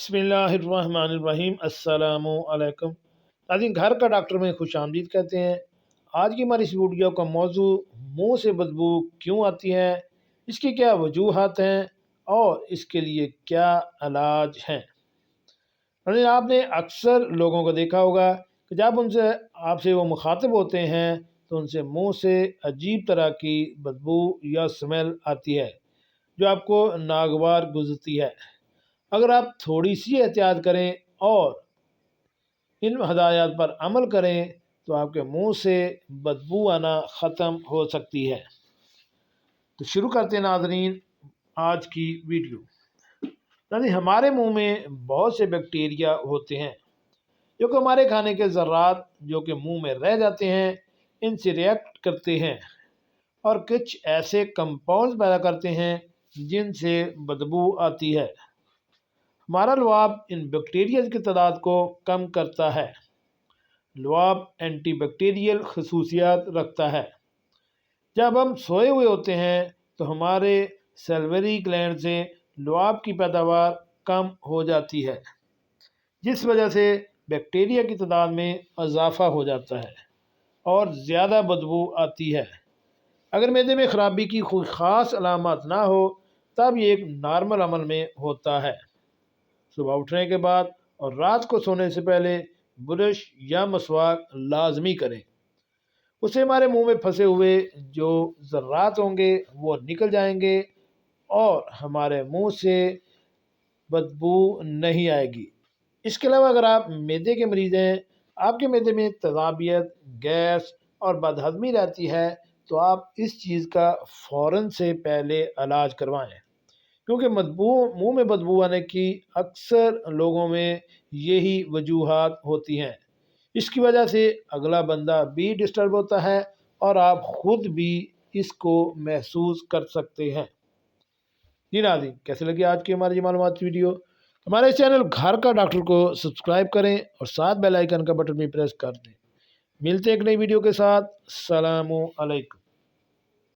बिस्मिल्लाहिर्रहमानिर्रहीम। अस्सलाम वालेकुम नाज़रीन, घर का डॉक्टर में खुश आमदीद कहते हैं। आज की हमारी इस वीडियो का मौजू मुंह से बदबू क्यों आती है, इसकी क्या वजूहात हैं और इसके लिए क्या इलाज हैं। नाज़रीन, आपने अक्सर लोगों को देखा होगा कि जब उनसे आपसे वो मुखातिब होते हैं तो उनसे मुंह से अजीब तरह की बदबू या स्मेल आती है जो आपको नागवार गुजरती है। अगर आप थोड़ी सी एहतियात करें और इन हदायत पर अमल करें तो आपके मुंह से बदबू आना ख़त्म हो सकती है। तो शुरू करते हैं नाज़रीन आज की वीडियो। नाज़रीन, हमारे मुंह में बहुत से बैक्टीरिया होते हैं जो कि हमारे खाने के ज़र्रात जो कि मुंह में रह जाते हैं इनसे रिएक्ट करते हैं और कुछ ऐसे कंपाउंड्स पैदा करते हैं जिनसे बदबू आती है। हमारा लुआब इन बैक्टीरिया की तादाद को कम करता है। लुआब एंटी बैक्टीरियल खसूसियात रखता है। जब हम सोए हुए होते हैं तो हमारे सैल्वरी ग्लैंड से लुआब की पैदावार कम हो जाती है, जिस वजह से बैक्टीरिया की तादाद में इजाफा हो जाता है और ज़्यादा बदबू आती है। अगर मैदे में ख़राबी की कोई ख़ास अलामत ना हो तब ये एक नॉर्मल अमल में होता है। सुबह उठने के बाद और रात को सोने से पहले ब्रश या मसवाक लाजमी करें। उससे हमारे मुंह में फंसे हुए जो ज़र्रात होंगे वो निकल जाएंगे और हमारे मुंह से बदबू नहीं आएगी। इसके अलावा अगर आप मैदे के मरीज़ हैं, आपके मैदे में तेज़ाबियत, गैस और बदहज़मी रहती है तो आप इस चीज़ का फ़ौरन से पहले इलाज करवाएं, क्योंकि मुंह में बदबू आने की अक्सर लोगों में यही वजूहात होती हैं। इसकी वजह से अगला बंदा भी डिस्टर्ब होता है और आप ख़ुद भी इसको महसूस कर सकते हैं। जी नाज़रीन, कैसे लगी आज की हमारी मालूमाती वीडियो। हमारे चैनल घर का डॉक्टर को सब्सक्राइब करें और साथ बेल आइकन का बटन भी प्रेस कर दें। मिलते हैं एक नई वीडियो के साथ। अस्सलामु अलैकुम।